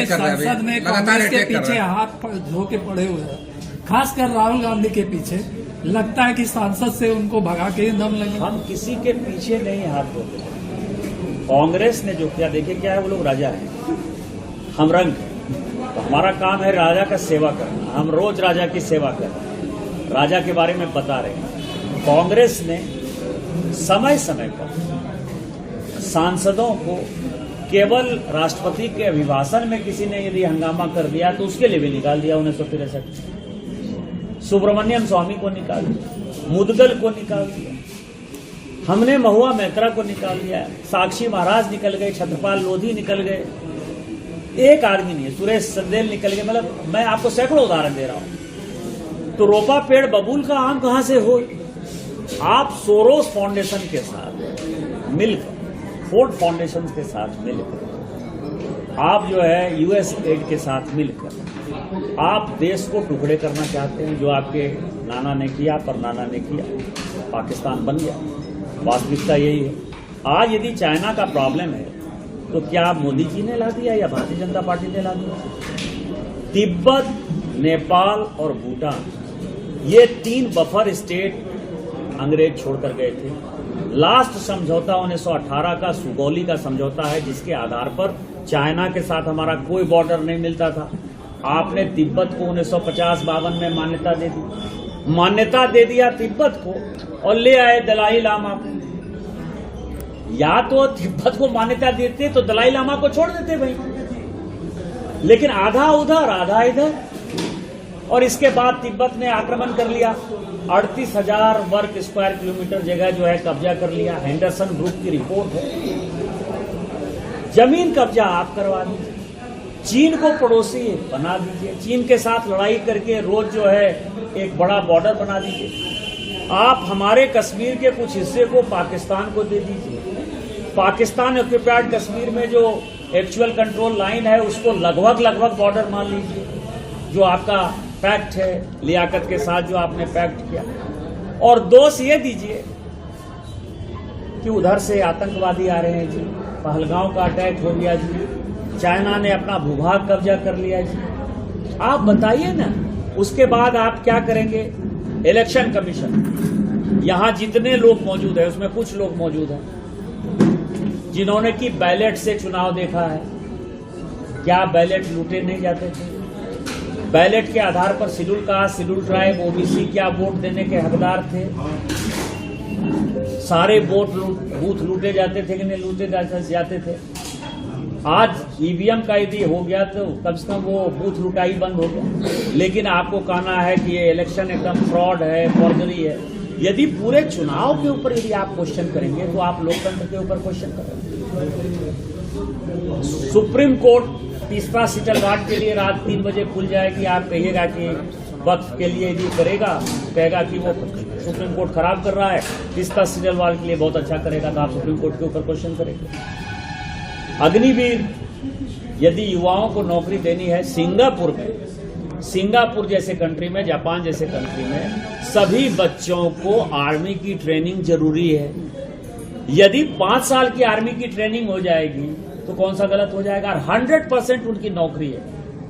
संसद में कांग्रेस के पीछे हाथ धो के पड़े हुए हैं, खासकर राहुल गांधी के पीछे। लगता है कि सांसद से उनको भगा के दम लगे। हम किसी के पीछे नहीं हाथ धोते। कांग्रेस ने जो किया, देखिए क्या है, वो लोग राजा हैं, हम रंग हैं। तो हमारा काम है राजा का सेवा करना। हम रोज राजा की सेवा कर रहे हैं, राजा के बारे में बता रहे हैं। कांग्रेस ने समय समय पर सांसदों को केवल राष्ट्रपति के अभिभाषण में किसी ने यदि हंगामा कर दिया तो उसके लिए भी निकाल दिया। 1963 सुब्रमण्यम स्वामी को निकाल दिया, मुदगल को निकाल दिया, हमने महुआ मैत्रा को निकाल दिया, साक्षी महाराज निकल गए, छत्रपाल लोधी निकल गए, एक आदमी नहीं है, सुरेश चंदेल निकल गए। मतलब मैं आपको सैकड़ों उदाहरण दे रहा हूं। तो रोपा पेड़ बबूल का आम कहां से हो? आप सोरोस फाउंडेशन के साथ मिलकर, फोर्ड फाउंडेशन के साथ मिलकर, आप जो है यूएसएड के साथ मिलकर आप देश को टुकड़े करना चाहते हैं। जो आपके नाना ने किया, परनाना ने किया, पाकिस्तान बन गया। वास्तविकता यही है। आज यदि चाइना का प्रॉब्लम है तो क्या मोदी जी ने ला दिया या भारतीय जनता पार्टी ने ला दिया? तिब्बत, नेपाल और भूटान, ये 3 बफर स्टेट अंग्रेज छोड़कर गए थे। लास्ट समझौता 1918 का सुगौली का समझौता है, जिसके आधार पर चाइना के साथ हमारा कोई बॉर्डर नहीं मिलता था। आपने तिब्बत को 1950-52 में मान्यता दे दिया तिब्बत को, और ले आए दलाई लामा को। या तो तिब्बत को मान्यता देते तो दलाई लामा को छोड़ देते भाई, लेकिन आधा उधर आधा इधर। और इसके बाद तिब्बत ने आक्रमण कर लिया, 38,000 वर्ग स्क्वायर किलोमीटर जगह जो है कब्जा कर लिया। हेंडरसन ग्रुप की रिपोर्ट है। जमीन कब्जा आप करवा दीजिए, चीन को पड़ोसी बना दीजिए, चीन के साथ लड़ाई करके रोज जो है एक बड़ा बॉर्डर बना दीजिए। आप हमारे कश्मीर के कुछ हिस्से को पाकिस्तान को दे दीजिए। पाकिस्तान ऑक्यूपाइड कश्मीर में जो एक्चुअल कंट्रोल लाइन है उसको लगभग बॉर्डर मान लीजिए। जो आपका पैक्ट है लियाकत के साथ, जो आपने पैक्ट किया। और दोष ये दीजिए कि उधर से आतंकवादी आ रहे हैं जी, पहलगांव का अटैक हो गया जी, चाइना ने अपना भूभाग कब्जा कर लिया जी। आप बताइए ना, उसके बाद आप क्या करेंगे? इलेक्शन कमीशन, यहां जितने लोग मौजूद है उसमें कुछ लोग मौजूद हैं जिन्होंने कि बैलेट से चुनाव देखा है। क्या बैलेट लूटे नहीं जाते थे? बैलेट के आधार पर schedule caste, schedule tribe, OBC क्या वोट देने के हकदार थे? सारे बूथ लूटे जाते थे कि नहीं लूटे जाते थे? आज ईवीएम का यदि हो गया तो कम से कम वो बूथ लुटाई बंद हो गया। लेकिन आपको कहना है कि ये इलेक्शन एकदम फ्रॉड है, फॉर्जरी है। यदि पूरे चुनाव के ऊपर यदि आप क्वेश्चन करेंगे तो आप लोकतंत्र के ऊपर क्वेश्चन करेंगे। सुप्रीम कोर्ट तीसरा सिटलवाड के लिए रात 3 बजे खुल जाएगी। आप कहिएगा कि वक्फ के लिए यदि करेगा, कहेगा कि वो सुप्रीम कोर्ट खराब कर रहा है, तीसरा सिटलवाड के लिए बहुत अच्छा करेगा, तो आप सुप्रीम कोर्ट के ऊपर क्वेश्चन करेंगे। अग्निवीर यदि युवाओं को नौकरी देनी है, सिंगापुर जैसे कंट्री में, जापान जैसे कंट्री में सभी बच्चों को आर्मी की ट्रेनिंग जरूरी है। यदि 5 साल की आर्मी की ट्रेनिंग हो जाएगी तो कौन सा गलत हो जाएगा? 100% उनकी नौकरी है,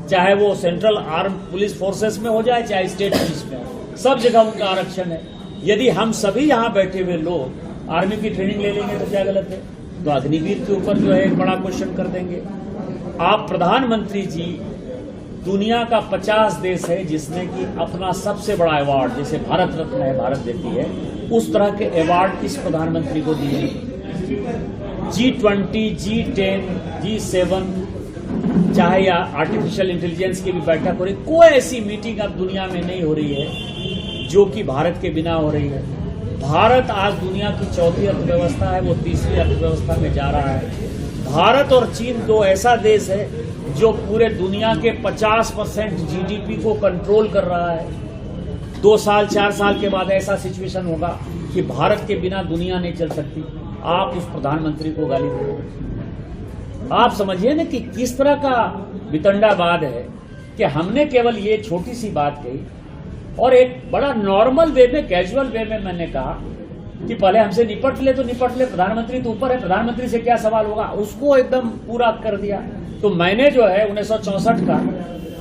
चाहे वो सेंट्रल आर्म पुलिस फोर्सेस में हो जाए, चाहे स्टेट पुलिस में हो, सब जगह उनका आरक्षण है। यदि हम सभी यहाँ बैठे हुए लोग आर्मी की ट्रेनिंग ले लेंगे तो क्या गलत है? तो अग्निवीर के ऊपर जो है एक बड़ा क्वेश्चन कर देंगे। आप प्रधानमंत्री जी, दुनिया का 50 देश है जिसने कि अपना सबसे बड़ा अवार्ड, जैसे भारत रत्न है, भारत देती है, उस तरह के अवार्ड किस प्रधानमंत्री को दिए? G20, G10, G7, चाहे या आर्टिफिशियल इंटेलिजेंस की भी बैठक हो रही, कोई ऐसी मीटिंग अब दुनिया में नहीं हो रही है जो कि भारत के बिना हो रही है। भारत आज दुनिया की 4थी अर्थव्यवस्था है, वो 3री अर्थव्यवस्था में जा रहा है। भारत और चीन दो ऐसा देश है जो पूरे दुनिया के 50% जीडीपी को कंट्रोल कर रहा है। 2 साल 4 साल के बाद ऐसा सिचुएशन होगा कि भारत के बिना दुनिया नहीं चल सकती। आप उस प्रधानमंत्री को गाली दे, आप समझिए ना कि किस तरह का वितंडावाद है कि हमने केवल ये छोटी सी बात कही और एक बड़ा नॉर्मल वे में, कैजुअल वे में मैंने कहा कि पहले हमसे निपट ले तो निपट ले, प्रधानमंत्री तो ऊपर है, प्रधानमंत्री से क्या सवाल होगा, उसको एकदम पूरा कर दिया। तो मैंने जो है 1964 का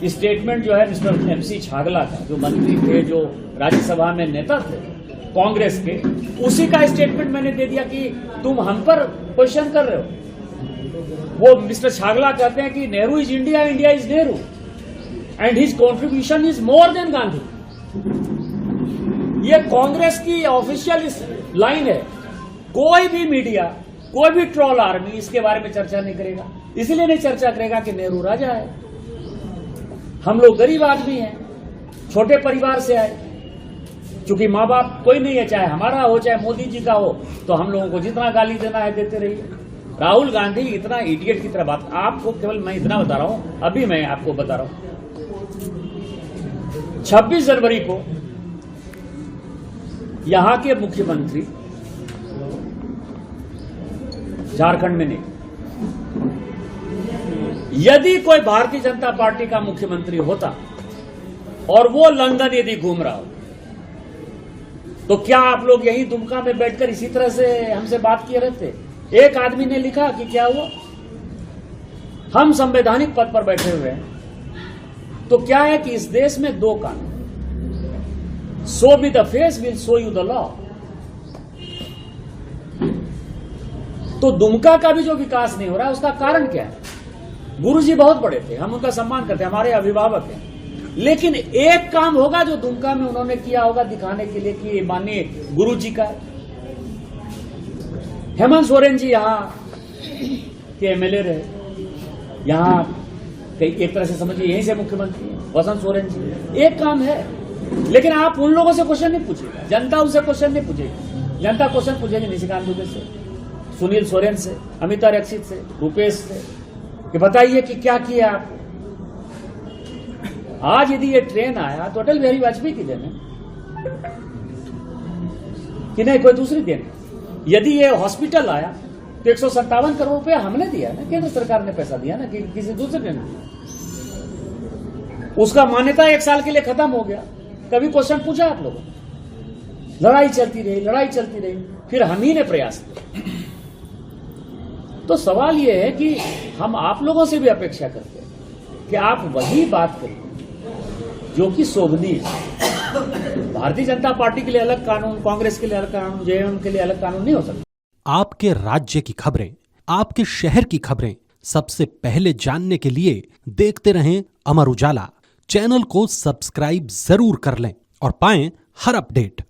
स्टेटमेंट जो है मिस्टर MC छागला का, जो मंत्री थे, जो राज्यसभा में नेता थे कांग्रेस के, उसी का स्टेटमेंट मैंने दे दिया कि तुम हम पर क्वेश्चन कर रहे हो। वो मिस्टर छागला कहते हैं कि Nehru is India, India is Nehru, and his contribution is more than Gandhi. ये कांग्रेस की ऑफिशियल लाइन है। कोई भी मीडिया, कोई भी ट्रोल आर्मी इसके बारे में चर्चा नहीं करेगा। इसलिए नहीं चर्चा करेगा कि नेहरू राजा है, हम लोग गरीब आदमी हैं, छोटे परिवार से आए, चूंकि माँ बाप कोई नहीं है, चाहे हमारा हो चाहे मोदी जी का हो, तो हम लोगों को जितना गाली देना है देते रहिए। राहुल गांधी इतना इडियट की तरह बात, आपको केवल मैं इतना बता रहा हूं, अभी मैं आपको बता रहा हूं, 26 जनवरी को यहां के मुख्यमंत्री, झारखंड में नहीं, यदि कोई भारतीय जनता पार्टी का मुख्यमंत्री होता और वो लंदन यदि घूम रहा हो, तो क्या आप लोग यही दुमका में बैठकर इसी तरह से हमसे बात किए रहते? एक आदमी ने लिखा कि क्या हुआ, हम संवैधानिक पद पर बैठे हुए हैं, तो क्या है कि इस देश में दो कानून, show me the face will show you the law. तो दुमका का भी जो विकास नहीं हो रहा है उसका कारण क्या है? गुरुजी बहुत बड़े थे, हम उनका सम्मान करते हैं, हमारे अभिभावक हैं, लेकिन एक काम होगा जो दुमका में उन्होंने किया होगा दिखाने के लिए कि माननीय गुरुजी का। हेमंत सोरेन जी यहाँ के MLA रहे, यहाँ एक तरह से समझिए यहीं से मुख्यमंत्री हैं, वसंत सोरेन जी। एक काम है, लेकिन आप उन लोगों से क्वेश्चन नहीं पूछेगा, जनता उनसे क्वेश्चन नहीं पूछेगी। जनता क्वेश्चन पूछेगी निशिकांत दुबे से, सुनील सोरेन से, अमिता रक्षित से, रूपेश से, कि बताइए कि क्या किया आप। आज यदि ये ट्रेन आया तो अटल बिहारी वाजपेयी की देन है कि नहीं कोई दूसरी देन? यदि ये हॉस्पिटल आया तो 157 करोड़ रुपया हमने दिया ना, केंद्र सरकार ने पैसा दिया ना, कि किसी दूसरे ने। उसका मान्यता 1 साल के लिए खत्म हो गया, कभी क्वेश्चन पूछा आप लोगों? लड़ाई चलती रही, फिर हम ही ने प्रयास किया। तो सवाल यह है कि हम आप लोगों से भी अपेक्षा करते हैं कि आप वही बात करें जो कि शोभनीय है। भारतीय जनता पार्टी के लिए अलग कानून, कांग्रेस के लिए अलग कानून, JM के लिए अलग कानून नहीं हो सकता। आपके राज्य की खबरें, आपके शहर की खबरें सबसे पहले जानने के लिए देखते रहें अमर उजाला। चैनल को सब्सक्राइब जरूर कर लें और पाएं हर अपडेट।